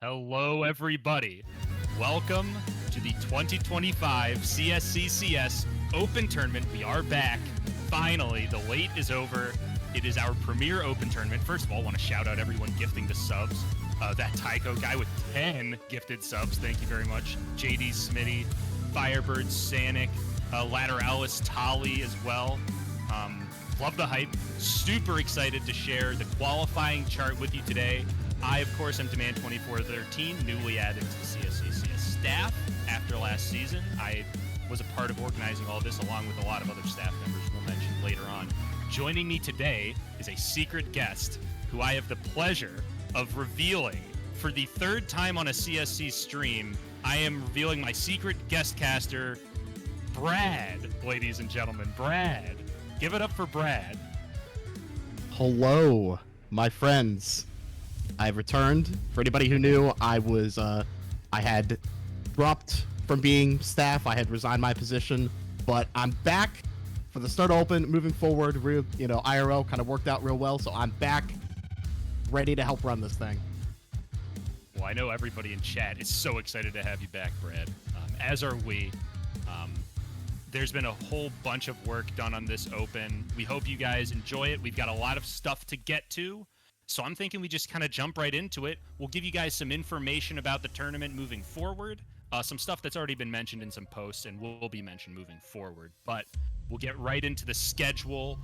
Hello, everybody. Welcome to the 2025 CSCCS Open Tournament. We are back. Finally, the wait is over. It is our premier Open Tournament. First of all, I want to shout out everyone gifting the subs. That Tycho guy with 10 gifted subs. Thank you very much. JD Smitty, Firebird, Sanic, Lateralis, Tali as well. Love the hype. Super excited to share the qualifying chart with you today. I, of course, am Demand2413, newly added to the CSCCS staff after last season. I was a part of organizing all this along with a lot of other staff members we'll mention later on. Joining me today is a secret guest who I have the pleasure of revealing for the third time on a CSC stream. I am revealing my secret guest caster, Brad, ladies and gentlemen. Brad. Give it up for Brad. Hello, my friends. I've returned. For anybody who knew, I had dropped from being staff. I had resigned my position, but I'm back for the start open. Moving forward, IRL kind of worked out real well, so I'm back, ready to help run this thing. Well, I know everybody in chat is so excited to have you back, Brad. As are we. There's been a whole bunch of work done on this open. We hope you guys enjoy it. We've got a lot of stuff to get to. So I'm thinking we just kind of jump right into it. We'll give you guys some information about the tournament moving forward, some stuff that's already been mentioned in some posts and will be mentioned moving forward. But we'll get right into the schedule.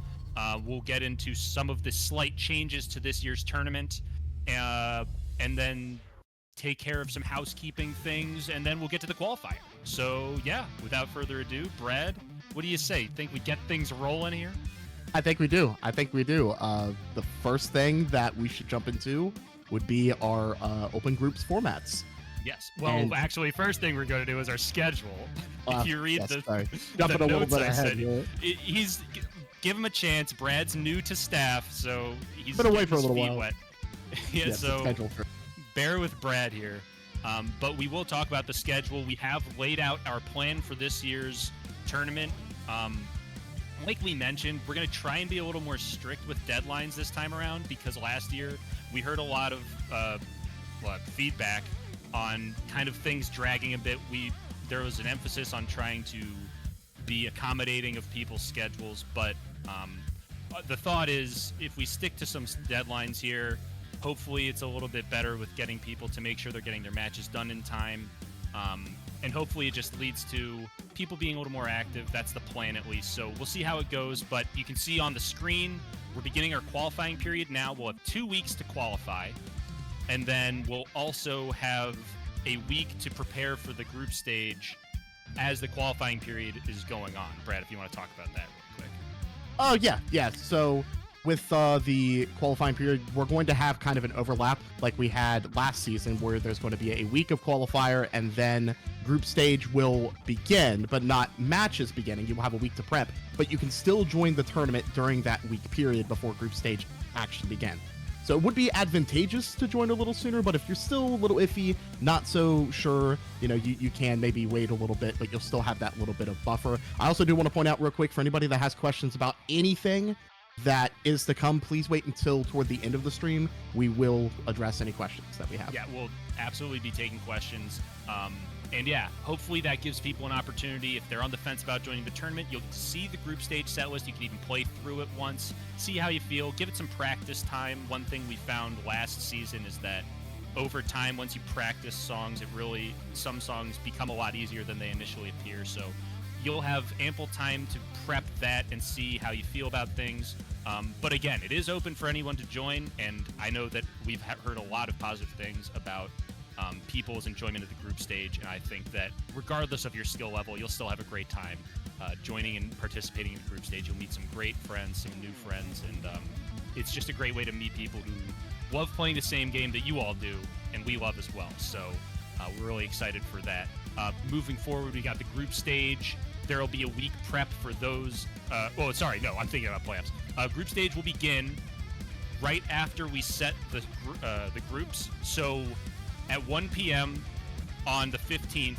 We'll get into some of the slight changes to this year's tournament, and then take care of some housekeeping things, and then we'll get to the qualifier. So yeah, without further ado, Brad, what do you say? Think we get things rolling here? I think we do. The first thing that we should jump into would be our open groups formats. Yes. Well, actually, first thing we're going to do is our schedule. If you read the jumping a little bit ahead, give him a chance. Brad's new to staff, so he's been away for a little while. Wet. So bear with Brad here. But we will talk about the schedule. We have laid out our plan for this year's tournament. Like we mentioned, we're going to try and be a little more strict with deadlines this time around, because last year we heard a lot of feedback on kind of things dragging a bit. There was an emphasis on trying to be accommodating of people's schedules, but the thought is if we stick to some deadlines here, hopefully it's a little bit better with getting people to make sure they're getting their matches done in time. And hopefully it just leads to people being a little more active. That's the plan, at least. So we'll see how it goes. But you can see on the screen, we're beginning our qualifying period now. We'll have 2 weeks to qualify. And then we'll also have a week to prepare for the group stage as the qualifying period is going on. Brad, if you want to talk about that real quick. Oh, yeah. So with the qualifying period, we're going to have kind of an overlap like we had last season, where there's going to be a week of qualifier and then group stage will begin, but not matches beginning. You will have a week to prep, but you can still join the tournament during that week period before group stage actually begin. So it would be advantageous to join a little sooner, but if you're still a little iffy, not so sure, you can maybe wait a little bit, but you'll still have that little bit of buffer. I also do want to point out real quick, for anybody that has questions about anything that is to come, please wait until toward the end of the stream. We will address any questions that we have. Yeah, we'll absolutely be taking questions. And yeah, hopefully that gives people an opportunity. If they're on the fence about joining the tournament, you'll see the group stage set list. You can even play through it once, see how you feel, give it some practice time. One thing we found last season is that over time, once you practice songs, some songs become a lot easier than they initially appear. So you'll have ample time to prep that and see how you feel about things. But again, it is open for anyone to join, and I know that we've heard a lot of positive things about people's enjoyment of the group stage, and I think that regardless of your skill level, you'll still have a great time joining and participating in the group stage. You'll meet some great friends, some new friends, and it's just a great way to meet people who love playing the same game that you all do, and we love as well. So we're really excited for that. Moving forward, we got the group stage. There will be a week prep for those. I'm thinking about playoffs. Group stage will begin right after we set the groups. So at 1 p.m. on the 15th,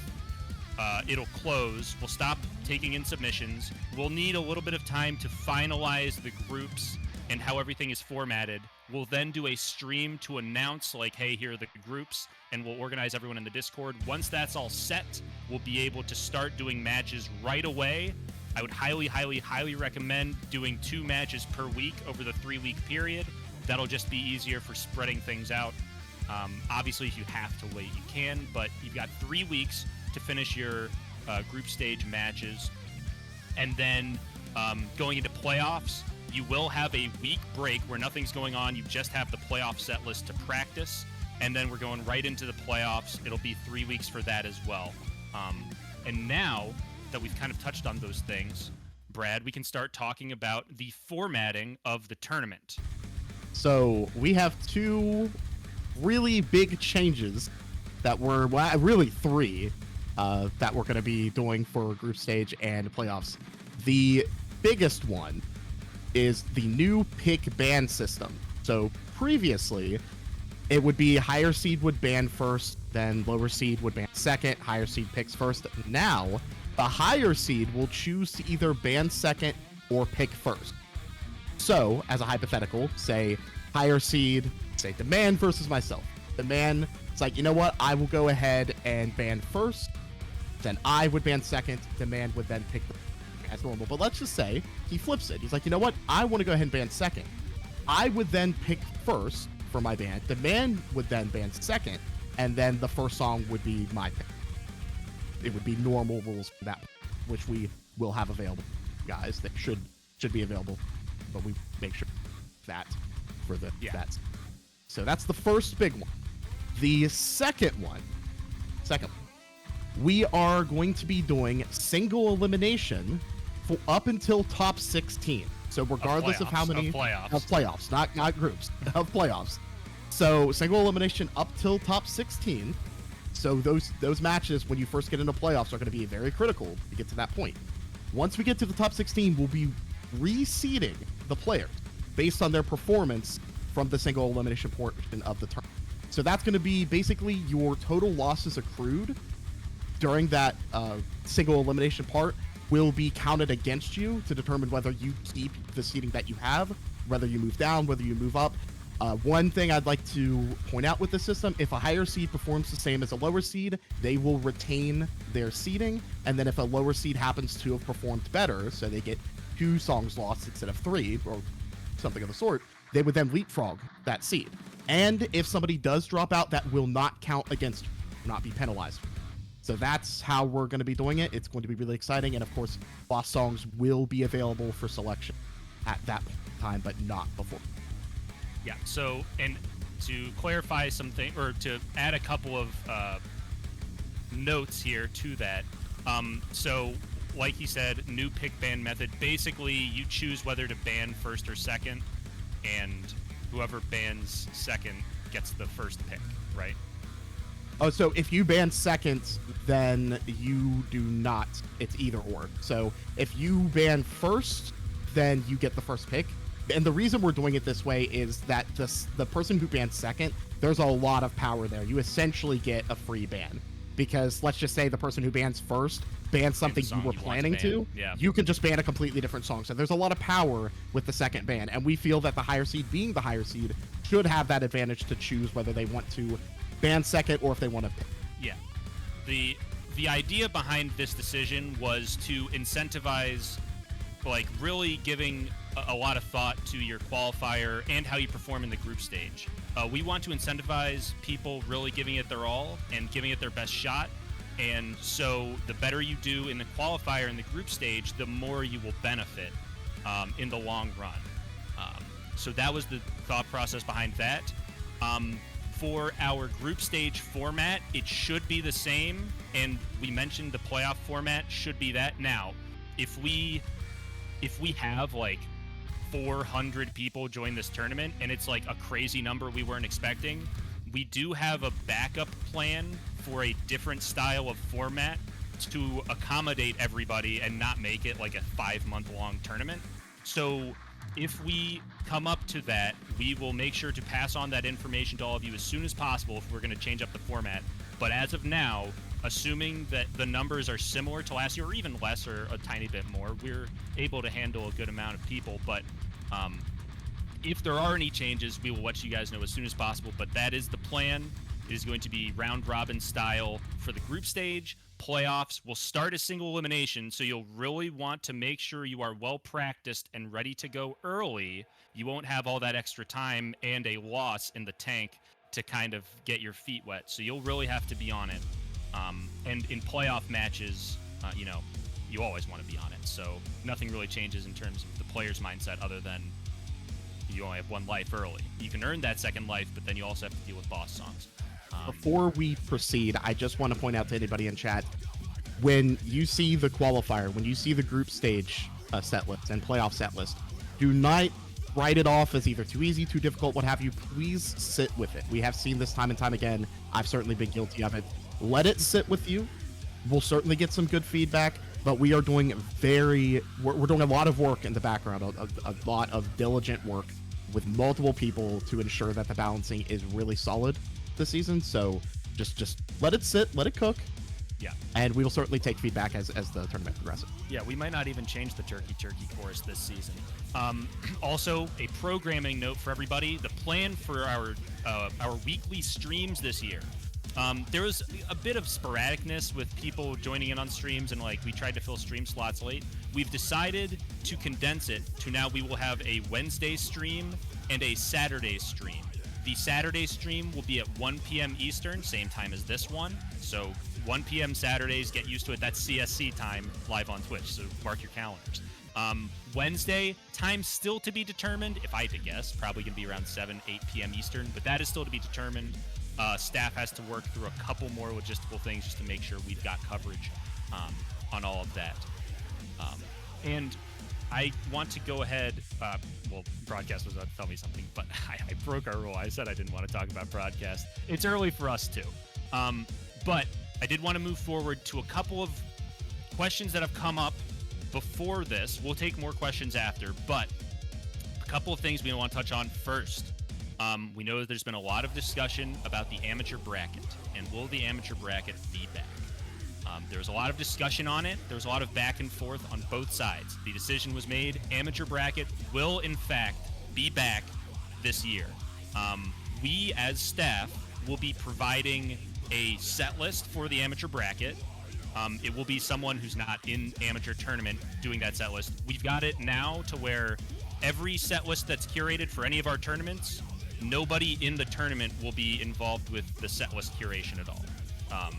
it'll close. We'll stop taking in submissions. We'll need a little bit of time to finalize the groups and how everything is formatted. We'll then do a stream to announce, like, hey, here are the groups, and we'll organize everyone in the Discord. Once that's all set, we'll be able to start doing matches right away. I would highly, highly, highly recommend doing 2 matches per week over the 3-week period. That'll just be easier for spreading things out. Obviously, if you have to wait, you can, but you've got 3 weeks to finish your group stage matches. And then going into playoffs, you will have a week break where nothing's going on. You just have the playoff set list to practice. And then we're going right into the playoffs. It'll be 3 weeks for that as well. And now that we've kind of touched on those things, Brad, we can start talking about the formatting of the tournament. So we have 2 really big changes that were, well, really 3 that we're going to be doing for group stage and playoffs. The biggest one is the new pick ban system. So previously, it would be higher seed would ban first, then lower seed would ban second, higher seed picks first. Now, the higher seed will choose to either ban second or pick first. So, as a hypothetical, say higher seed, say Demand versus myself. Demand, it's like, you know what, I will go ahead and ban first, then I would ban second, Demand would then pick as normal. But let's just say he flips it. He's like, you know what, I want to go ahead and ban second. I would then pick first for my ban. Demand would then ban second, and then the first song would be my pick. It would be normal rules for that, which we will have available, guys. That should be available, but we make sure that for the that. So that's the first big one. The second one, we are going to be doing single elimination for up until top 16. So regardless of how many playoffs, not groups, of playoffs. So single elimination up till top 16. So those matches when you first get into playoffs are going to be very critical to get to that point. Once we get to the top 16, we'll be reseeding the players based on their performance from the single elimination portion of the tournament. So that's going to be basically your total losses accrued during that single elimination part will be counted against you to determine whether you keep the seeding that you have, whether you move down, whether you move up. One thing I'd like to point out with the system, if a higher seed performs the same as a lower seed, they will retain their seeding. And then if a lower seed happens to have performed better, so they get 2 songs lost instead of 3 or something of the sort, they would then leapfrog that seed. And if somebody does drop out, that will not count against you, not be penalized. So that's how we're going to be doing it. It's going to be really exciting. And of course, lost songs will be available for selection at that time, but not before. Yeah, so, and to clarify something, or to add a couple of notes here to that, so, like he said, new pick ban method, basically you choose whether to ban first or second, and whoever bans second gets the first pick, right? Oh, so if you ban second, then you do not, it's either or. So if you ban first, then you get the first pick. And the reason we're doing it this way is that the person who bans second, there's a lot of power there. You essentially get a free ban. Because let's just say the person who bans first bans something you were planning to. Yeah. You can just ban a completely different song. So there's a lot of power with the second ban. And we feel that the higher seed, being the higher seed, should have that advantage to choose whether they want to ban second or if they want to pick. Yeah. The idea behind this decision was to incentivize, like, really giving a lot of thought to your qualifier and how you perform in the group stage. We want to incentivize people really giving it their all and giving it their best shot. And so the better you do in the qualifier and the group stage, the more you will benefit in the long run. So that was the thought process behind that. For our group stage format, it should be the same. And we mentioned the playoff format should be that. Now, if we have like 400 people join this tournament and it's like a crazy number we weren't expecting, we do have a backup plan for a different style of format to accommodate everybody and not make it like a 5-month-long tournament. So if we come up to that, we will make sure to pass on that information to all of you as soon as possible if we're going to change up the format. But as of now, assuming that the numbers are similar to last year or even less or a tiny bit more, we're able to handle a good amount of people. But If there are any changes, we will let you guys know as soon as possible, but that is the plan. It is going to be round robin style for the group stage. Playoffs will start a single elimination, so you'll really want to make sure you are well practiced and ready to go early. You won't have all that extra time and a loss in the tank to kind of get your feet wet, so you'll really have to be on it. And in playoff matches, you always want to be on it, so nothing really changes in terms of the player's mindset other than you only have one life early. You can earn that second life, but then you also have to deal with boss songs. Before we proceed, I just want to point out to anybody in chat, when you see the qualifier, when you see the group stage set list and playoff set list, do not write it off as either too easy, too difficult, what have you. Please sit with it. We have seen this time and time again. I've certainly been guilty of it. Let it sit with you. We'll certainly get some good feedback, but we are doing we're doing a lot of work in the background, a lot of diligent work with multiple people to ensure that the balancing is really solid this season. So just let it sit, let it cook. Yeah. And we will certainly take feedback as the tournament progresses. Yeah, we might not even change the turkey chorus this season. Also, a programming note for everybody: the plan for our weekly streams this year. There was a bit of sporadicness with people joining in on streams, and we tried to fill stream slots late. We've decided to condense it to now we will have a Wednesday stream and a Saturday stream. The Saturday stream will be at 1 p.m. Eastern, same time as this one. So 1 p.m. Saturdays, get used to it. That's CSC time live on Twitch, so mark your calendars. Wednesday, time still to be determined. If I had to guess, probably going to be around 8 p.m. Eastern, but that is still to be determined. Staff has to work through a couple more logistical things just to make sure we've got coverage on all of that. And I want to go ahead. Broadcast was about to tell me something, but I broke our rule. I said I didn't want to talk about broadcast. It's early for us too. But I did want to move forward to a couple of questions that have come up before this. We'll take more questions after, but a couple of things we want to touch on first. We know that there's been a lot of discussion about the amateur bracket, and will the amateur bracket be back? There was a lot of discussion on it. There was a lot of back and forth on both sides. The decision was made. Amateur bracket will, in fact, be back this year. We, as staff, will be providing a set list for the amateur bracket. It will be someone who's not in amateur tournament doing that set list. We've got it now to where every set list that's curated for any of our tournaments, nobody in the tournament will be involved with the set list curation at all.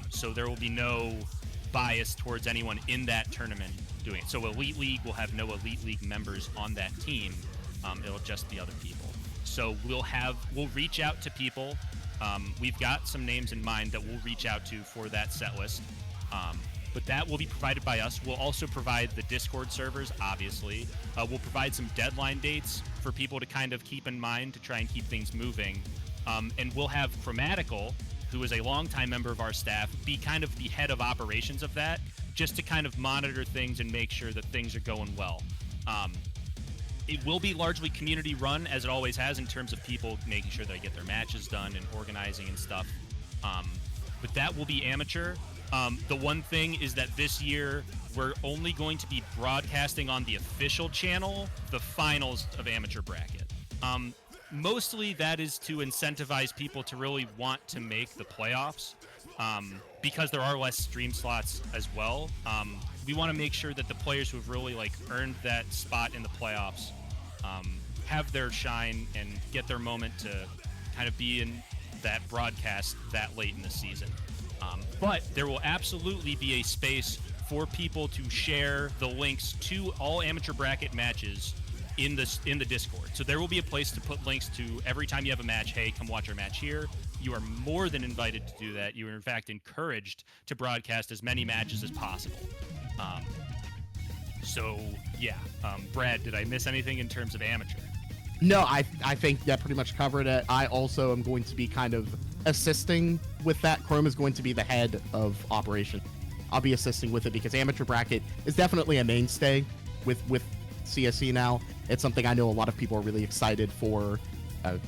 So there will be no bias towards anyone in that tournament doing it. So Elite League will have no Elite League members on that team. It'll just be other people. So we'll reach out to people. We've got some names in mind that we'll reach out to for that set list. But that will be provided by us. We'll also provide the Discord servers, obviously. We'll provide some deadline dates for people to kind of keep in mind to try and keep things moving. And we'll have Chromatical, who is a longtime member of our staff, be kind of the head of operations of that, just to kind of monitor things and make sure that things are going well. It will be largely community run, as it always has, in terms of people making sure they get their matches done and organizing and stuff. But that will be amateur. The one thing is that this year, we're only going to be broadcasting on the official channel the finals of amateur bracket. Mostly that is to incentivize people to really want to make the playoffs, because there are less stream slots as well. We want to make sure that the players who have really earned that spot in the playoffs have their shine and get their moment to kind of be in that broadcast that late in the season. But there will absolutely be a space for people to share the links to all amateur bracket matches in the Discord. So there will be a place to put links to every time you have a match. Hey, come watch our match here. You are more than invited to do that. You are in fact encouraged to broadcast as many matches as possible. Brad, did I miss anything in terms of amateur? No, I think that pretty much covered it. I also am going to be kind of assisting with that. Chrome is going to be the head of operation. I'll be assisting with it because amateur bracket is definitely a mainstay with CSC now. It's something I know a lot of people are really excited for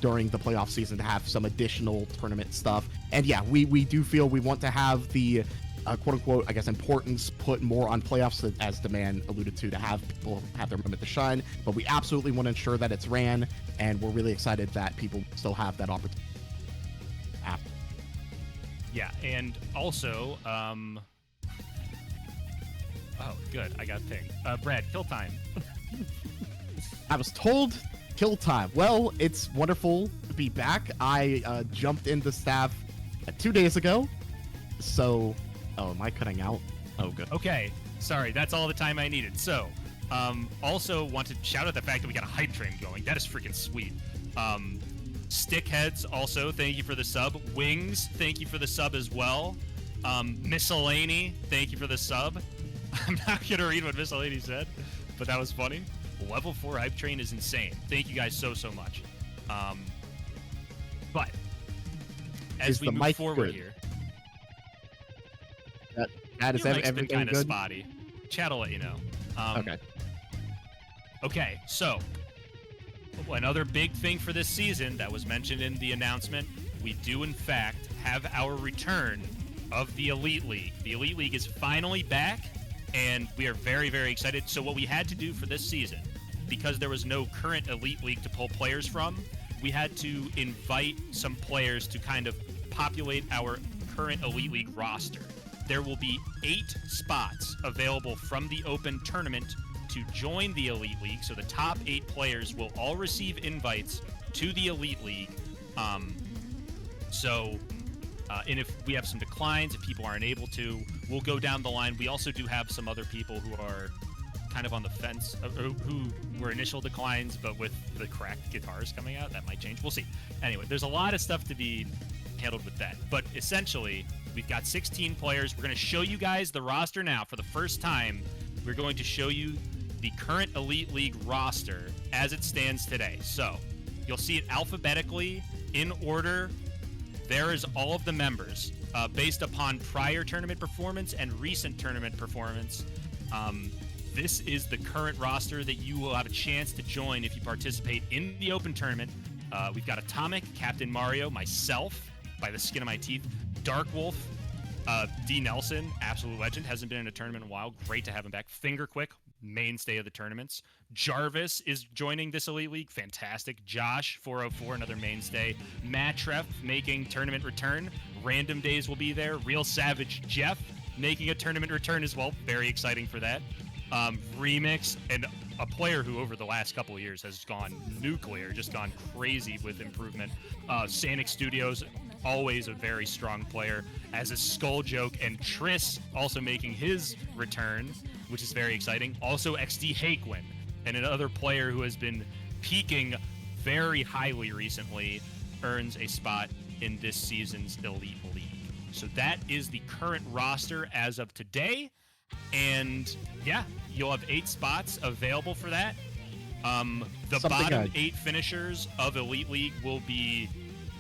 during the playoff season to have some additional tournament stuff. And yeah, we do feel we want to have the quote unquote, I guess, importance put more on playoffs, as the man alluded to have people have their moment to shine. But we absolutely want to ensure that it's ran, and we're really excited that people still have that opportunity. Yeah, and also, oh, good, I got pinged. Brad, kill time. I was told kill time. Well, it's wonderful to be back. I jumped into staff 2 days ago, so am I cutting out? Oh, good. Okay, sorry, that's all the time I needed. So, also want to shout out the fact that we got a hype train going. That is freaking sweet. Stickheads, also, thank you for the sub. Wings, thank you for the sub as well. Miscellany, thank you for the sub. I'm not going to read what Miscellany said, but that was funny. Level 4 hype train is insane. Thank you guys so much. But as we move forward here, that is your mic's everything been kind of good. spotty. Chat will let you know. Okay. Okay, so another big thing for this season that was mentioned in the announcement, we do in fact have our return of the Elite League. The Elite League is finally back, and we are very, very excited. So what we had to do for this season, because there was no current Elite League to pull players from, we had to invite some players to kind of populate our current Elite League roster. There will be 8 spots available from the open tournament to join the Elite League, so the top 8 players will all receive invites to the Elite League. And if we have some declines, if people aren't able to, we'll go down the line. We also do have some other people who are kind of on the fence, who were initial declines, but with the cracked guitars coming out, that might change. We'll see. Anyway, there's a lot of stuff to be handled with that. But essentially, we've got 16 players. We're going to show you guys the roster now. For the first time, we're going to show you the current Elite League roster as it stands today. So you'll see it alphabetically in order. There is all of the members based upon prior tournament performance and recent tournament performance. This is the current roster that you will have a chance to join if you participate in the open tournament. We've got Atomic, Captain Mario, myself, by the skin of my teeth, Dark Wolf, D. Nelson, absolute legend, hasn't been in a tournament in a while. Great to have him back. Finger Quick, mainstay of the tournaments. Jarvis is joining this Elite League. Fantastic. Josh, 404, another mainstay. Matref making tournament return. Random Days will be there. Real Savage Jeff making a tournament return as well. Very exciting for that. Remix, and a player who over the last couple of years has gone nuclear, just gone crazy with improvement. Sanic Studios, always a very strong player, as is Skull Joke, and Triss also making his return, which is very exciting. Also XD Haquin, and another player who has been peaking very highly recently, earns a spot in this season's Elite League. So that is the current roster as of today. And yeah, you'll have 8 spots available for that. The bottom 8 finishers of Elite League will be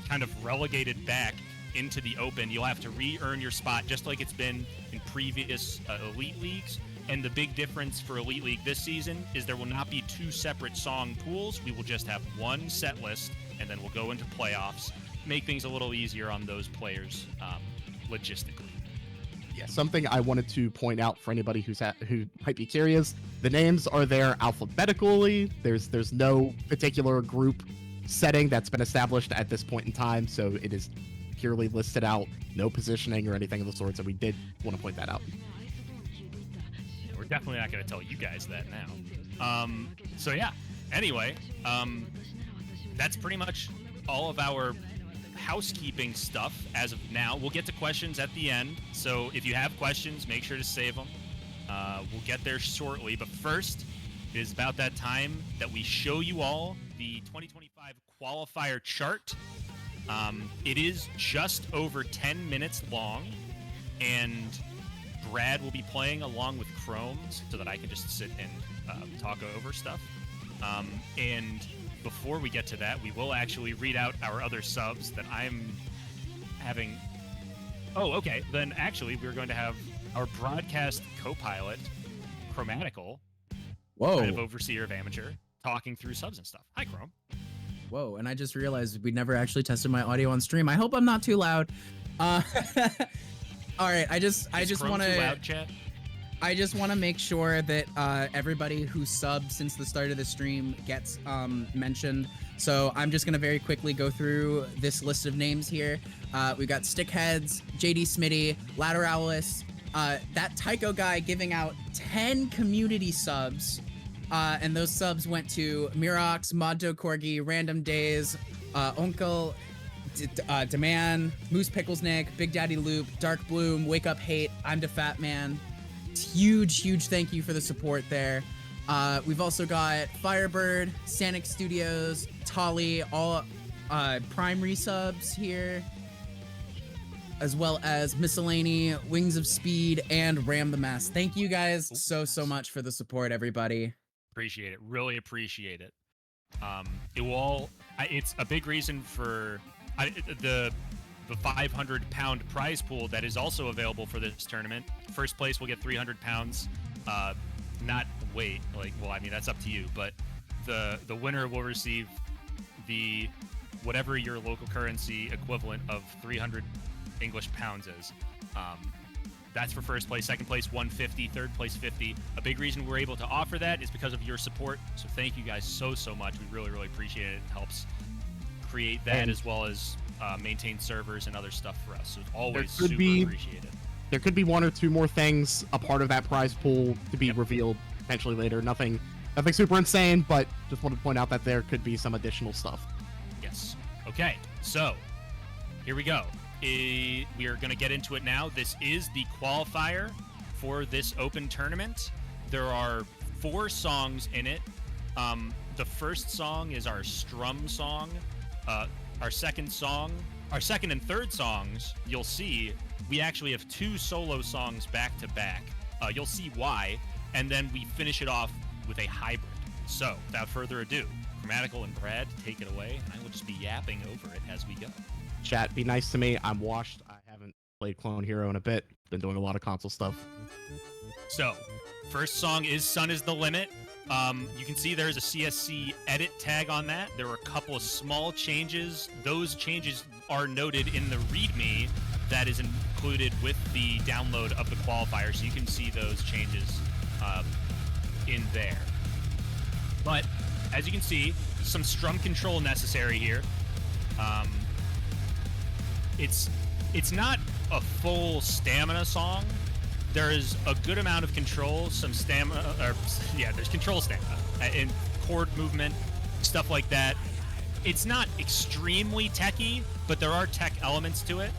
kind of relegated back into the open. You'll have to re-earn your spot just like it's been in previous Elite Leagues. And the big difference for Elite League this season is there will not be 2 separate song pools. We will just have one set list, and then we'll go into playoffs. Make things a little easier on those players logistically. Yeah, something I wanted to point out for anybody who might be curious: the names are there alphabetically. There's no particular group setting that's been established at this point in time, so it is purely listed out, no positioning or anything of the sort. So we did want to point that out. Yeah, we're definitely not going to tell you guys that now. So yeah. Anyway, that's pretty much all of our housekeeping stuff as of now. We'll get to questions at the end, so if you have questions, make sure to save them. We'll get there shortly, but first, it is about that time that we show you all the 2025 qualifier chart. It is just over 10 minutes long, and Brad will be playing along with Chrome so that I can just sit and talk over stuff. And before we get to that, we will actually read out our other subs that I'm having. Oh, okay. Then actually, we're going to have our broadcast co-pilot, Chromatical, kind of overseer of amateur, talking through subs and stuff. Hi, Chrome. Whoa, and I just realized we never actually tested my audio on stream. I hope I'm not too loud. All right, I just Chrome want too to loud, chat? I just want to make sure that everybody who subbed since the start of the stream gets mentioned. So I'm just going to very quickly go through this list of names here. We've got Stickheads, JD Smitty, Lateralis, that Tycho guy giving out 10 community subs. And those subs went to Mirox, Moddo Corgi, Random Days, Uncle, Deman, Moose Picklesnick, Big Daddy Loop, Dark Bloom, Wake Up Hate, I'm the Fat Man. Huge thank you for the support there. We've also got Firebird, Sanic Studios, Tolly, all Prime resubs here, as well as Miscellany, Wings of Speed, and Ram the Mess. Thank you guys so much for the support, everybody. Appreciate it. Really appreciate it. It will all. It's a big reason for the 500-pound prize pool that is also available for this tournament. First place will get 300 pounds. Not wait, like, well, I mean, that's up to you, but the winner will receive the whatever your local currency equivalent of 300 English pounds is. That's for first place. Second place, 150. Third place, 50. A big reason we're able to offer that is because of your support. So thank you guys so much. We really appreciate it. It helps create that as well as maintain servers and other stuff for us. So it's always super appreciated. There could be one or two more things a part of that prize pool to be revealed potentially later. Nothing super insane, but just wanted to point out that there could be some additional stuff. Yes. Okay. So here we go. We are going to get into it now. This is the qualifier for this open tournament. There are 4 songs in it. The first song is our strum song. Our second and third songs, you'll see we actually have 2 solo songs back to back. You'll see why. And then we finish it off with a hybrid. So without further ado, Chromatical and Brad, take it away. And I will just be yapping over it as we go. Chat, be nice to me. I'm washed. I haven't played Clone Hero in a bit. Been doing a lot of console stuff. So, first song is Sun is the Limit. You can see there's a CSC edit tag on that. There were a couple of small changes. Those changes are noted in the README that is included with the download of the qualifier, so you can see those changes in there. But, as you can see, some strum control necessary here. It's not a full stamina song. There is a good amount of control, some stamina, there's control stamina and chord movement, stuff like that. It's not extremely techy, but there are tech elements to it.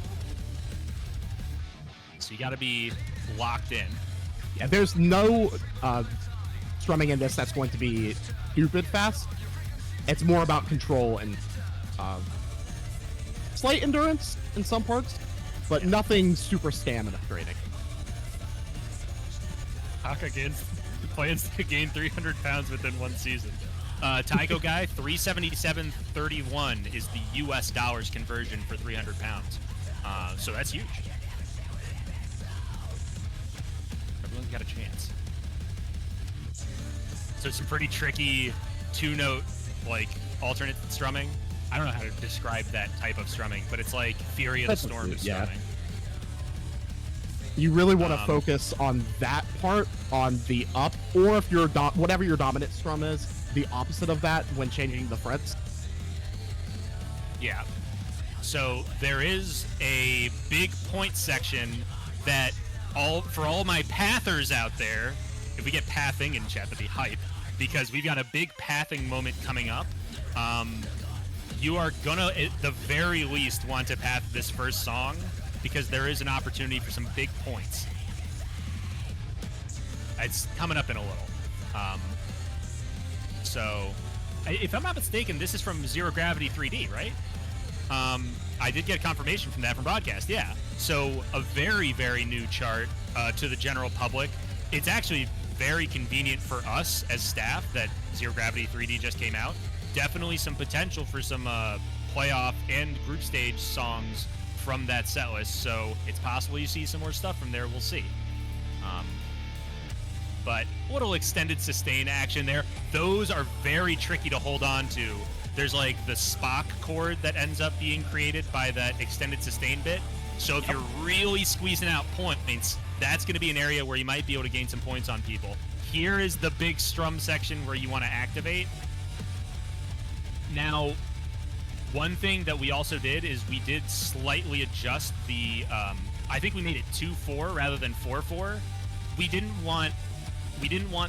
So you got to be locked in. Yeah, there's no strumming in this that's going to be stupid fast. It's more about control and slight endurance in some parts, but nothing super stamina draining. Haka plans to gain 300 pounds within one season. Tycho guy, 377.31 is the US dollars conversion for 300 pounds. So that's huge. Everyone's got a chance. So some pretty tricky 2-note, like, alternate strumming. I don't know how to describe that type of strumming, but it's like Fury of the Storm is strumming. You really want to focus on that part, on the up, or if your whatever your dominant strum is, the opposite of that when changing the frets. Yeah. So there is a big point section that for all my pathers out there, if we get pathing in chat, that'd be hype, because we've got a big pathing moment coming up. You are gonna, at the very least, want to path this first song, because there is an opportunity for some big points. It's coming up in a little. So, if I'm not mistaken, this is from Zero Gravity 3D, right? I did get confirmation from that from broadcast, yeah. So, a very new chart to the general public. It's actually very convenient for us as staff that Zero Gravity 3D just came out. Definitely some potential for some playoff and group stage songs from that set list, so it's possible you see some more stuff from there. We'll see. But a little extended sustain action there. Those are very tricky to hold on to. There's like the Spock chord that ends up being created by that extended sustain bit. So if you're really squeezing out points, that's going to be an area where you might be able to gain some points on people. Here is the big strum section where you want to activate. Now, one thing that we also did is we did slightly adjust the, I think we made it 2-4 rather than 4-4. We didn't want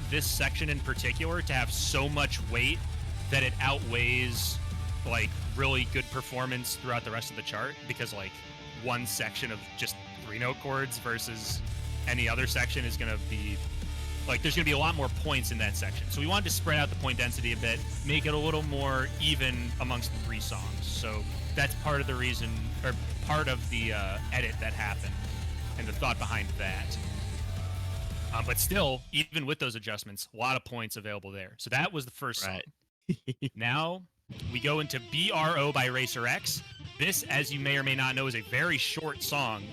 this section in particular to have so much weight that it outweighs like really good performance throughout the rest of the chart, because like one section of just 3-note chords versus any other section is going to be like, there's going to be a lot more points in that section. So we wanted to spread out the point density a bit, make it a little more even amongst the 3 songs. So that's part of the reason, or part of the edit that happened and the thought behind that. But still, even with those adjustments, a lot of points available there. So that was the first song. Now we go into BRO by Racer X. This, as you may or may not know, is a very short song.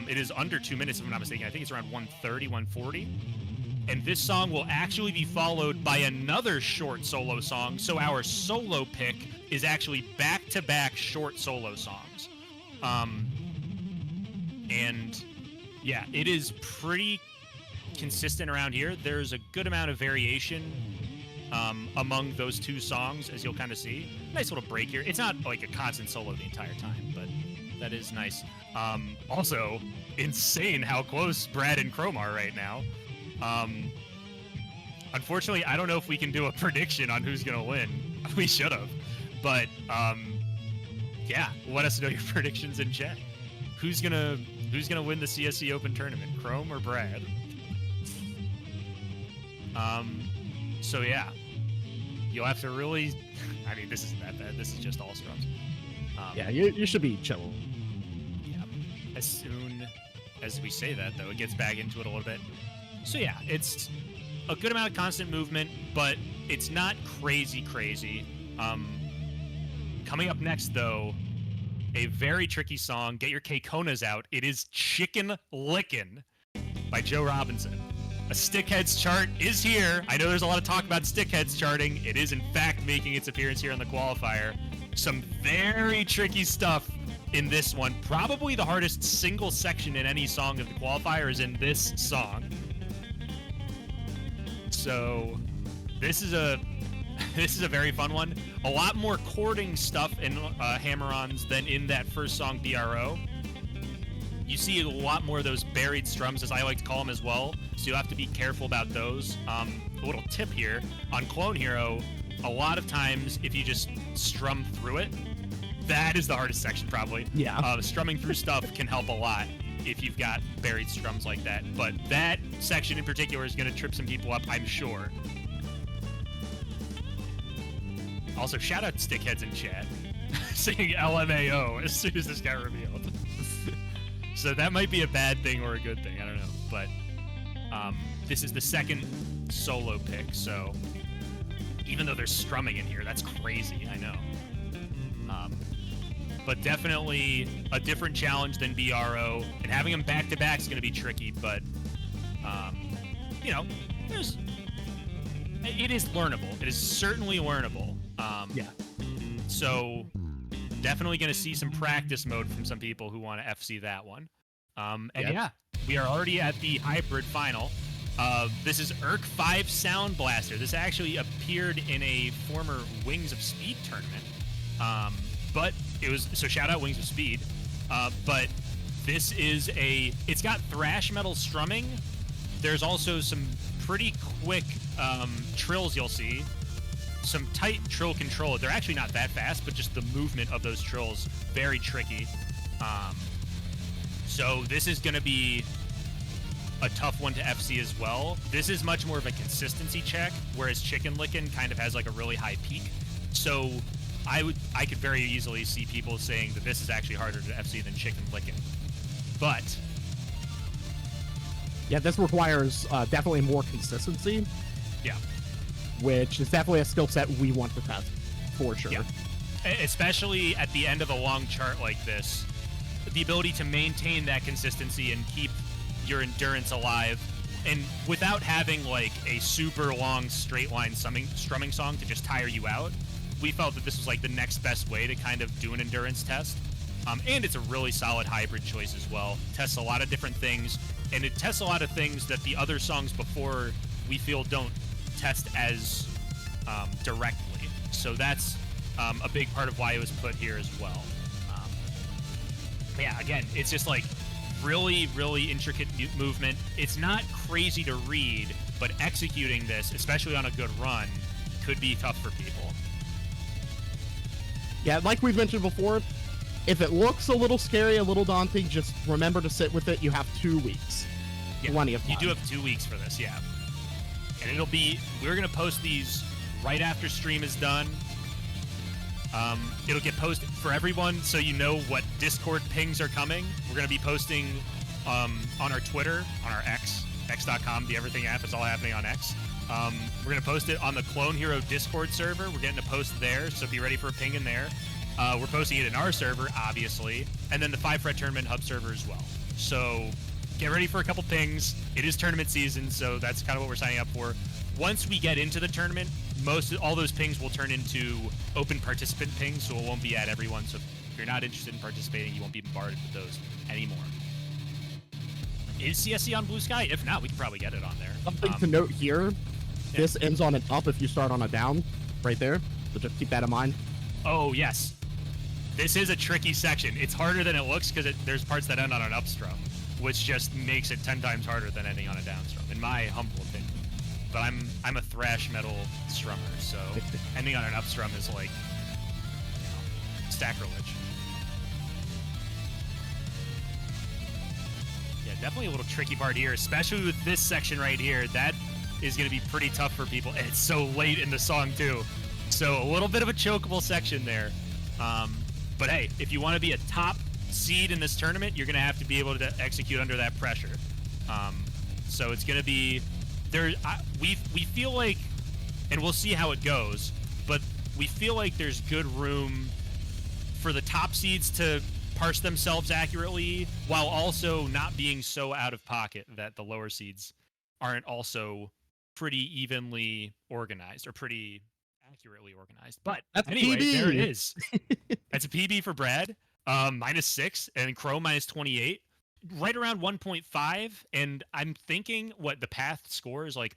It is under 2 minutes, if I'm not mistaken. I think it's around 130, 140. And this song will actually be followed by another short solo song. So our solo pick is actually back-to-back short solo songs. And yeah, it is pretty consistent around here. There's a good amount of variation among those 2 songs, as you'll kind of see. Nice little break here. It's not like a constant solo the entire time, but that is nice. Also, insane how close Brad and Chrome are right now. Unfortunately, I don't know if we can do a prediction on who's gonna win. We should have, but yeah, let us know your predictions in chat. Who's gonna win the CSC Open tournament, Chrome or Brad? So yeah, you'll have to really. I mean, this isn't that bad. This is just all strums. Yeah, you should be chill. Yeah. As soon as we say that, though, it gets back into it a little bit. So yeah, it's a good amount of constant movement, but it's not crazy. Coming up next, though, a very tricky song. Get your K-Konas out. It is Chicken Lickin' by Joe Robinson. A Stickheads chart is here. I know there's a lot of talk about Stickheads charting. It is, in fact, making its appearance here on the qualifier. Some very tricky stuff in this one. Probably the hardest single section in any song of the qualifier is in this song. So this is a very fun one. A lot more chording stuff in hammer-ons than in that first song, BRO. You see a lot more of those buried strums, as I like to call them as well, so you'll have to be careful about those. A little tip here, on Clone Hero, a lot of times if you just strum through it, that is the hardest section probably. Yeah. Strumming through stuff can help a lot if you've got buried strums like that, but that section in particular is going to trip some people up, I'm sure. Also, shout out Stickheads in chat, saying LMAO as soon as this got revealed. So that might be a bad thing or a good thing, I don't know. But this is the second solo pick, so even though there's strumming in here, that's crazy, I know. But definitely a different challenge than BRO, and having them back-to-back is going to be tricky, but, you know, it is learnable. It is certainly learnable. Yeah. So definitely going to see some practice mode from some people who want to FC that one. Yeah, we are already at the hybrid final. This is ERC 5 Sound Blaster. This actually appeared in a former Wings of Speed tournament. But it was, so shout out Wings of Speed. But this is it's got thrash metal strumming. There's also some pretty quick trills you'll see. Some tight trill control. They're actually not that fast, but just the movement of those trills, very tricky. So this is going to be a tough one to FC as well. This is much more of a consistency check, whereas Chicken Lickin' kind of has like a really high peak. So I could very easily see people saying that this is actually harder to FC than Chicken Lickin'. But yeah, this requires definitely more consistency. Yeah. Which is definitely a skill set we want to test, for sure. Yeah. Especially at the end of a long chart like this, the ability to maintain that consistency and keep your endurance alive, and without having like a super long straight line strumming song to just tire you out, we felt that this was like the next best way to kind of do an endurance test. And it's a really solid hybrid choice as well. Tests a lot of different things, and it tests a lot of things that the other songs before we feel don't test as directly. So that's a big part of why it was put here as well. Yeah, again, it's just like really, really intricate movement. It's not crazy to read, but executing this, especially on a good run, could be tough for people. Yeah, like we've mentioned before, if it looks a little scary, a little daunting, just remember to sit with it. You have 2 weeks. Yeah, Plenty of time. You do have 2 weeks for this, yeah. And it'll be, we're going to post these right after stream is done. It'll get posted for everyone so you know what Discord pings are coming. We're going to be posting on our Twitter, on our x.com, the Everything app. It's all happening on X. We're going to post it on the Clone Hero Discord server. We're getting a post there, so be ready for a ping in there. We're posting it in our server, obviously, and then the 5-Fret Tournament Hub server as well. So get ready for a couple pings. It is tournament season, so that's kind of what we're signing up for. Once we get into the tournament, all those pings will turn into open participant pings, so it won't be at everyone. So if you're not interested in participating, you won't be bombarded with those anymore. Is CSC on Blue Sky? If not, we can probably get it on there. Something to note here, this ends on an up if you start on a down, right there. So just keep that in mind. Oh, yes. This is a tricky section. It's harder than it looks because there's parts that end on an up strum, which just makes it 10 times harder than ending on a down strum, in my humble opinion. But I'm a thrash metal strummer, so ending on an up strum is like, sacrilege. Yeah, definitely a little tricky part here, especially with this section right here. That is going to be pretty tough for people, and it's so late in the song too. So a little bit of a chokeable section there. But hey, if you want to be a top seed in this tournament, you're going to have to be able to execute under that pressure. So it's going to be there. We feel like, and we'll see how it goes, but we feel like there's good room for the top seeds to parse themselves accurately while also not being so out of pocket that the lower seeds aren't also pretty evenly organized or pretty accurately organized. But that's anyway, PB. There it is. That's a PB for Brad, -6, and Crow -28, right around 1.5. And I'm thinking what the path score is like.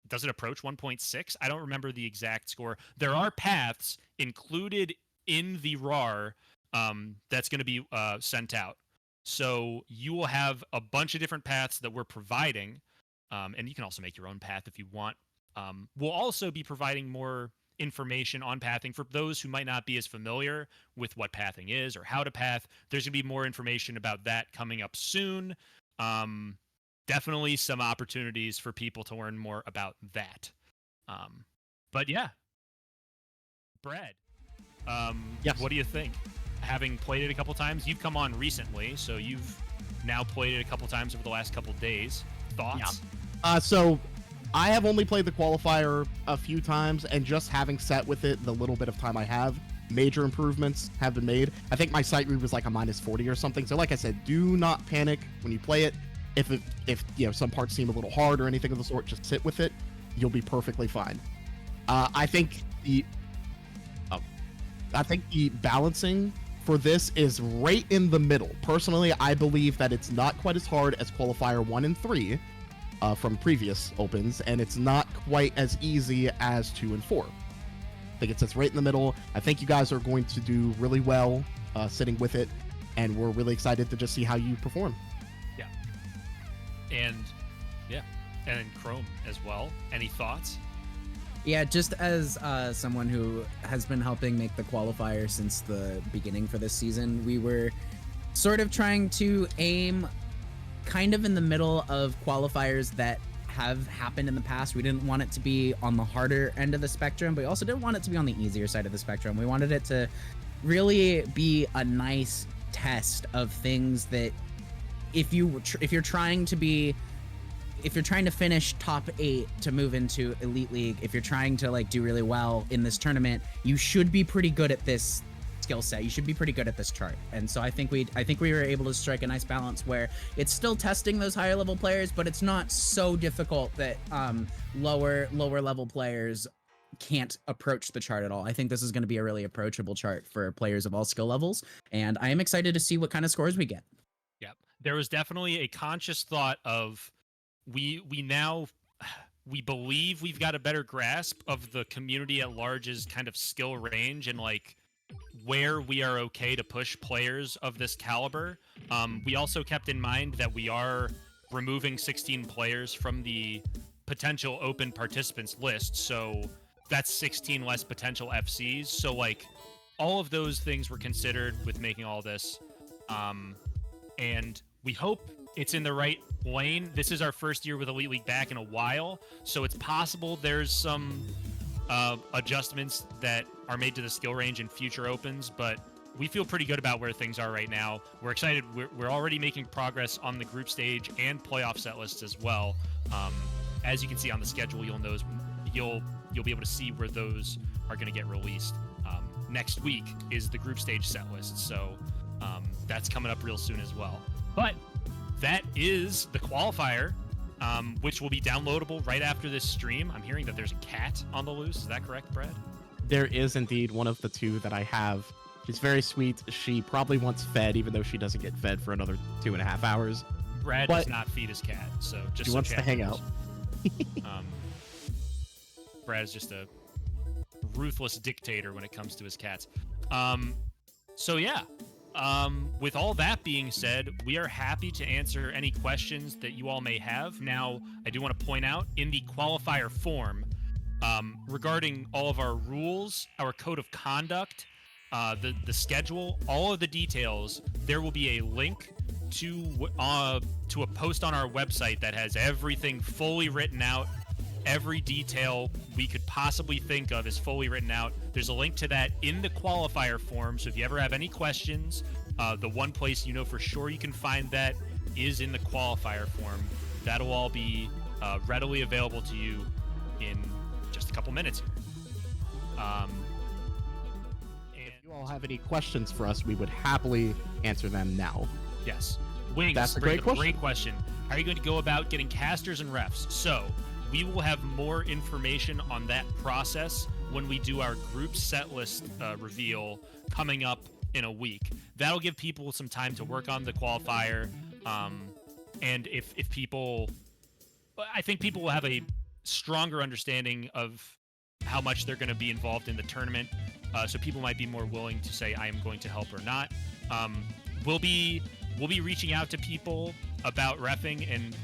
Does it approach 1.6? I don't remember the exact score. There are paths included in the RAR that's going to be sent out. So you will have a bunch of different paths that we're providing, and you can also make your own path if you want. We'll also be providing more information on pathing for those who might not be as familiar with what pathing is or how to path. There's going to be more information about that coming up soon. Definitely some opportunities for people to learn more about that. But yeah, Brad, Yes. What do you think? Having played it a couple times, you've come on recently, so you've now played it a couple times over the last couple days. Thoughts? Yeah. So I have only played the qualifier a few times, and just having sat with it the little bit of time I have, major improvements have been made. I think my sight read was like a -40 or something. So like I said, do not panic when you play it. If some parts seem a little hard or anything of the sort, just sit with it. You'll be perfectly fine. I think the balancing for this is right in the middle. Personally, I believe that it's not quite as hard as Qualifier 1 and 3 from previous opens, and it's not quite as easy as 2 and 4. I think it sits right in the middle. I think you guys are going to do really well sitting with it, and we're really excited to just see how you perform. And Chrome as well. Any thoughts? Yeah, just as someone who has been helping make the qualifier since the beginning for this season, we were sort of trying to aim kind of in the middle of qualifiers that have happened in the past. We didn't want it to be on the harder end of the spectrum, but we also didn't want it to be on the easier side of the spectrum. We wanted it to really be a nice test of things that if you're trying to finish top 8 to move into Elite League, if you're trying to like do really well in this tournament, you should be pretty good at this skill set. You should be pretty good at this chart. And so I think we were able to strike a nice balance where it's still testing those higher level players, but it's not so difficult that lower level players can't approach the chart at all. I think this is going to be a really approachable chart for players of all skill levels, and I am excited to see what kind of scores we get. Yep. There was definitely a conscious thought of we now we believe we've got a better grasp of the community at large's kind of skill range and like where we are okay to push players of this caliber. We also kept in mind that we are removing 16 players from the potential open participants list, so that's 16 less potential FCs. So like all of those things were considered with making all this, and we hope it's in the right lane. This is our first year with Elite League back in a while, so it's possible there's some adjustments that are made to the skill range in future opens, but we feel pretty good about where things are right now. We're excited. We're already making progress on the group stage and playoff set lists as well. As you can see on the schedule, you'll be able to see where those are going to get released. Next week is the group stage set list, so that's coming up real soon as well. But that is the qualifier, which will be downloadable right after this stream. I'm hearing that there's a cat on the loose. Is that correct, Brad? There is indeed one of the two that I have. She's very sweet. She probably wants fed, even though she doesn't get fed for another 2.5 hours. Brad does not feed his cat, so just she so wants to hang knows. out. Brad is just a ruthless dictator when it comes to his cats. So yeah, with all that being said, we are happy to answer any questions that you all may have. Now, I do want to point out in the qualifier form, regarding all of our rules, our code of conduct, the schedule, all of the details, there will be a link to a post on our website that has everything fully written out. Every detail we could possibly think of is fully written out. There's a link to that in the qualifier form, so if you ever have any questions, the one place you know for sure you can find that is in the qualifier form. That'll all be readily available to you in just a couple minutes here. If you all have any questions for us, we would happily answer them now. Yes. Wings, That's a great great question. How are you going to go about getting casters and refs? So, we will have more information on that process when we do our group set list reveal coming up in a week. That'll give people some time to work on the qualifier. And if people, I think people will have a stronger understanding of how much they're going to be involved in the tournament. So people might be more willing to say, I am going to help or not. We'll be reaching out to people about reffing and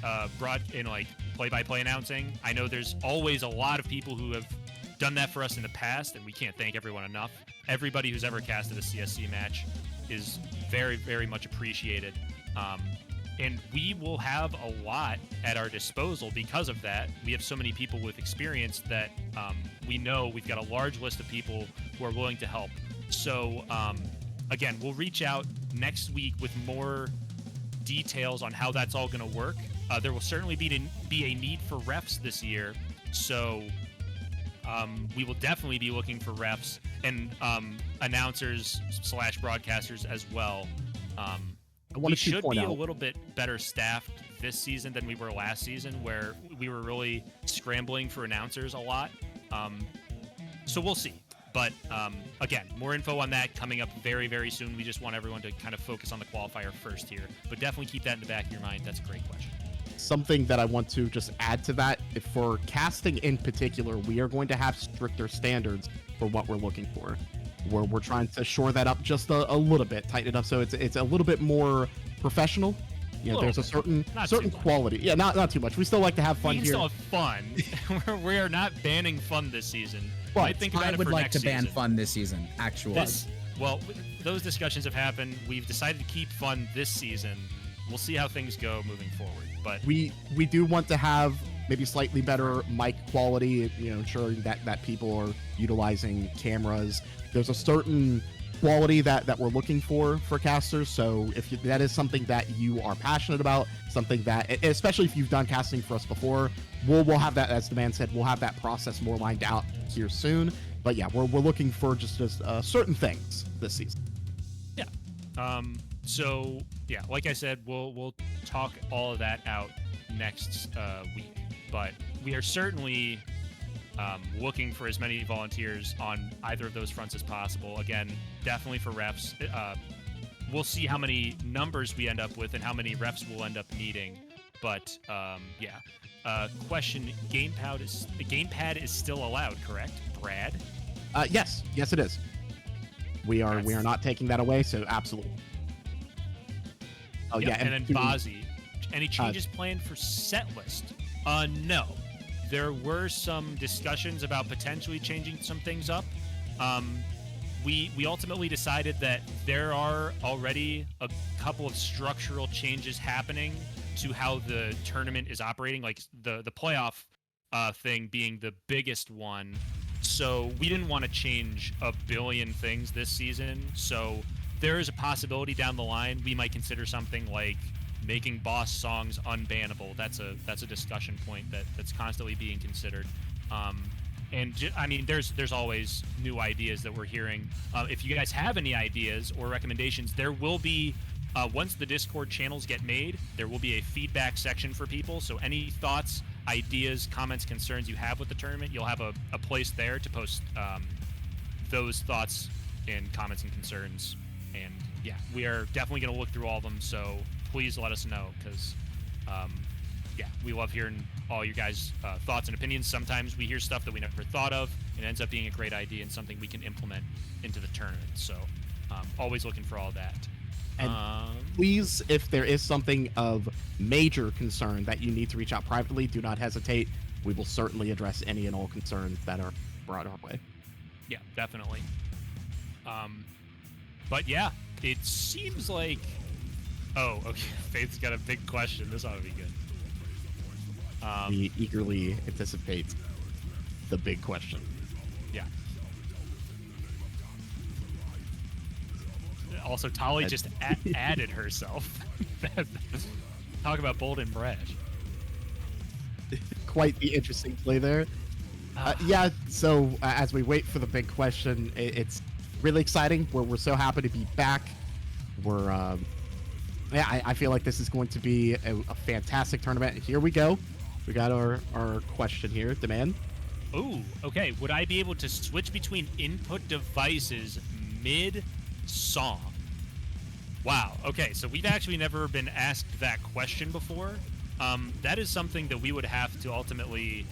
like play-by-play announcing. I know there's always a lot of people who have done that for us in the past, and we can't thank everyone enough. Everybody who's ever casted a CSC match is very, very much appreciated. And we will have a lot at our disposal because of that. We have so many people with experience that we know we've got a large list of people who are willing to help. So, again, we'll reach out next week with more details on how that's all going to work. There will certainly be a need for refs this year, so we will definitely be looking for refs and announcers / broadcasters as well. We should be a little bit better staffed this season than we were last season, where we were really scrambling for announcers a lot. So we'll see. But again, more info on that coming up very, very soon. We just want everyone to kind of focus on the qualifier first here. But definitely keep that in the back of your mind. That's a great question. Something that I want to just add to that, if for casting in particular, we are going to have stricter standards for what we're looking for. We're trying to shore that up just a little bit, tighten it up so it's a little bit more professional. You know, there's a certain quality. Yeah, not too much. We still like to have fun we here. We still have fun. We are not banning fun this season. But think about I would like to ban season. fun this season, actually. Well, those discussions have happened. We've decided to keep fun this season. We'll see how things go moving forward. But we do want to have maybe slightly better mic quality, you know, ensuring that people are utilizing cameras. There's a certain quality that we're looking for casters. So if that is something that you are passionate about, something that, especially if you've done casting for us before, we'll have that, as the man said, we'll have that process more lined out here soon. But yeah, we're looking for just certain things this season. Yeah. So yeah, like I said, we'll talk all of that out next week. But we are certainly looking for as many volunteers on either of those fronts as possible. Again, definitely for refs. We'll see how many numbers we end up with and how many refs we'll end up needing. But yeah. Question: gamepad is still allowed, correct, Brad? Yes, it is. We are not taking that away, so absolutely. Oh Yep. yeah, and then Bozzy, any changes planned for set list? No. There were some discussions about potentially changing some things up. We ultimately decided that there are already a couple of structural changes happening to how the tournament is operating, like the playoff thing being the biggest one. So we didn't want to change a billion things this season. So there is a possibility down the line we might consider something like making boss songs unbannable. That's a discussion point that's constantly being considered. I mean, there's always new ideas that we're hearing. If you guys have any ideas or recommendations, there will be, once the Discord channels get made, there will be a feedback section for people. So any thoughts, ideas, comments, concerns you have with the tournament, you'll have a place there to post those thoughts and comments and concerns. And yeah, we are definitely going to look through all of them. So please let us know, because yeah, we love hearing all your guys' thoughts and opinions. Sometimes we hear stuff that we never thought of, and it ends up being a great idea and something we can implement into the tournament. So always looking for all that. And please, if there is something of major concern that you need to reach out privately, do not hesitate. We will certainly address any and all concerns that are brought our way. Yeah, definitely. But yeah, it seems like... Oh, okay. Faith's got a big question. This ought to be good. We eagerly anticipate the big question. Yeah. Also, Tali just added herself. Talk about bold and brash. Quite the interesting play there. Yeah, so as we wait for the big question, it's really exciting. We're so happy to be back. We're... yeah, I feel like this is going to be a fantastic tournament. Here we go. We got our question here. Demand. Ooh, okay. Would I be able to switch between input devices mid-song? Wow. Okay, so we've actually never been asked that question before. That is something that we would have to ultimately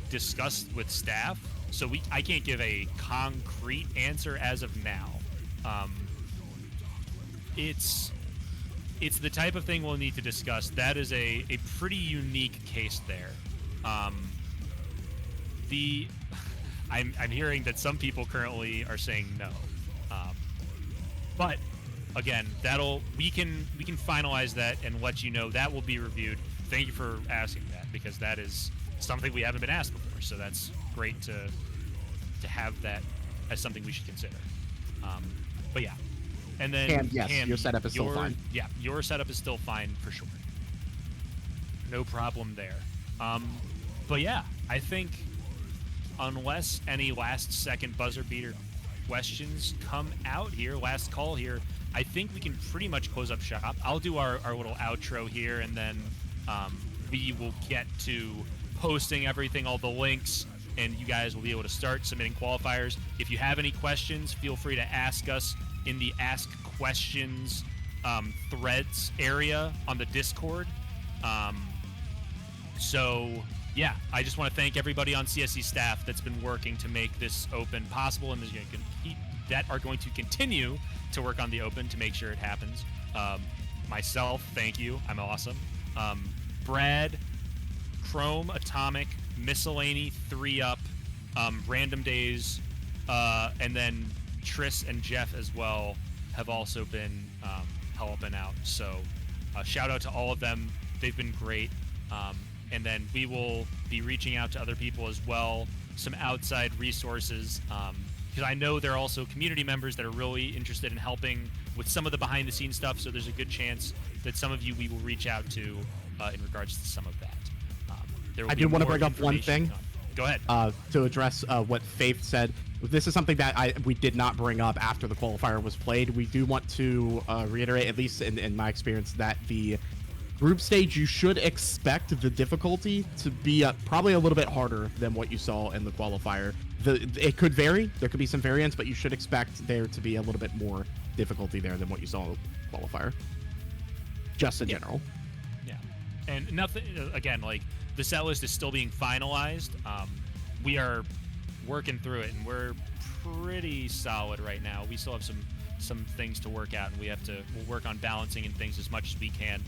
discuss with staff. So I can't give a concrete answer as of now. It's the type of thing we'll need to discuss. That is a pretty unique case there. I'm hearing that some people currently are saying no. But again, we can finalize that and let you know. That will be reviewed. Thank you for asking that, because that is something we haven't been asked before. So that's great to have that as something we should consider. But yeah. And then yes, your setup is still fine. Yeah, your setup is still fine for sure. No problem there. But yeah, I think unless any last second buzzer beater questions come out here, last call here, I think we can pretty much close up shop. I'll do our little outro here, and then we will get to posting everything, all the links, and you guys will be able to start submitting qualifiers. If you have any questions, feel free to ask us in the Ask Questions threads area on the Discord. So, yeah, I just want to thank everybody on CSC staff that's been working to make this open possible, and that are going to continue to work on the open to make sure it happens. Myself, thank you. I'm awesome. Brad, Chrome, Atomic, Miscellany, 3UP, Random Days, and then Triss and Jeff as well have also been helping out. So shout out to all of them. They've been great. And then we will be reaching out to other people as well, some outside resources, because I know there are also community members that are really interested in helping with some of the behind the scenes stuff. So there's a good chance that some of you we will reach out to in regards to some of that. I do want to bring up one thing. Go ahead. To address what Faith said. This is something that we did not bring up after the qualifier was played. We do want to reiterate, at least in my experience, that the Group stage, you should expect the difficulty to be probably a little bit harder than what you saw in the qualifier. It could vary. There could be some variance, but you should expect there to be a little bit more difficulty there than what you saw in the qualifier. Just in general. Yeah. And nothing, again, like, the set list is still being finalized. We are working through it, and we're pretty solid right now. We still have some things to work out, and we'll work on balancing and things as much as we can.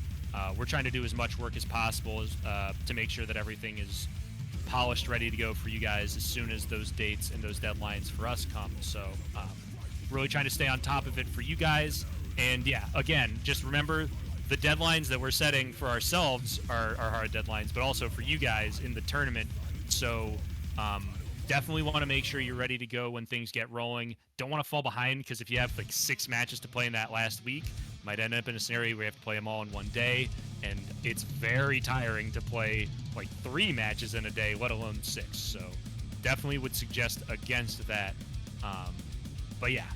We're trying to do as much work as possible to make sure that everything is polished, ready to go for you guys as soon as those dates and those deadlines for us come. So really trying to stay on top of it for you guys. And yeah, again, just remember the deadlines that we're setting for ourselves are hard deadlines, but also for you guys in the tournament. So definitely want to make sure you're ready to go when things get rolling. Don't want to fall behind, because if you have like 6 matches to play in that last week, might end up in a scenario where you have to play them all in one day, and it's very tiring to play like 3 matches in a day, let alone 6. So definitely would suggest against that. But yeah,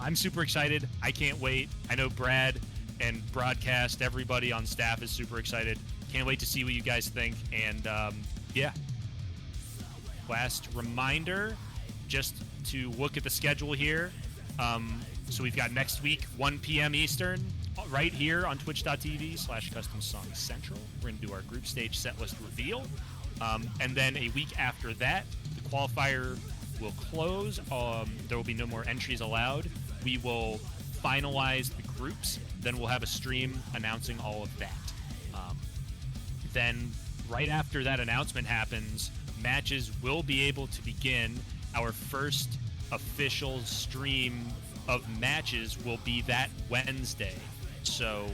I'm super excited. I can't wait. I know Brad and broadcast, everybody on staff is super excited. Can't wait to see what you guys think. And yeah, last reminder, just to look at the schedule here. So we've got next week, 1 p.m. Eastern, right here on twitch.tv/CustomSongCentral. We're going to do our group stage set list reveal. And then a week after that, the qualifier will close. There will be no more entries allowed. We will finalize the groups. Then we'll have a stream announcing all of that. Then right after that announcement happens, matches will be able to begin. Our first official stream of matches will be that Wednesday. So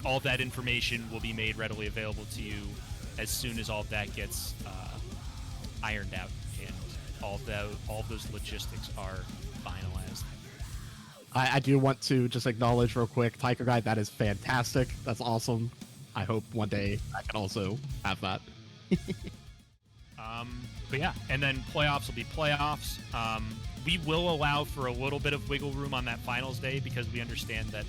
all of that information will be made readily available to you as soon as all of that gets ironed out and all of those logistics are finalized. I do want to just acknowledge real quick, Tiger Guy, that is fantastic. That's awesome. I hope one day I can also have that. But yeah, and then playoffs will be playoffs. We will allow for a little bit of wiggle room on that finals day, because we understand that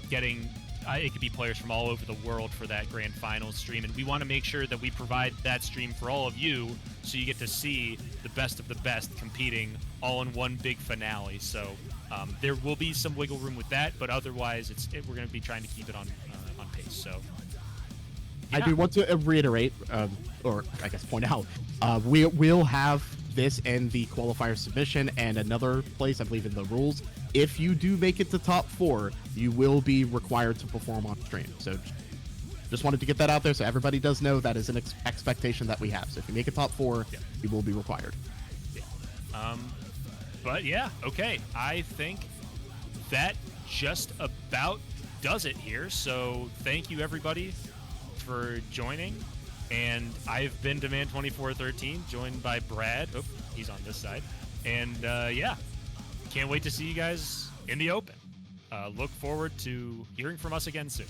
getting it could be players from all over the world for that grand finals stream, and we want to make sure that we provide that stream for all of you, so you get to see the best of the best competing all in one big finale. So there will be some wiggle room with that, but otherwise we're going to be trying to keep it on pace. So yeah. I do want to reiterate, or I guess point out, we'll have this in the qualifier submission and another place, I believe, in the rules. If you do make it to top 4, you will be required to perform on stream. So just wanted to get that out there so everybody does know that is an expectation that we have. So if you make it top 4, you will be required. Yeah. But yeah, okay. I think that just about does it here. So thank you, everybody, for joining. And I've been Demand2413, joined by Brad. Oh, he's on this side. And yeah, can't wait to see you guys in the open. Look forward to hearing from us again soon.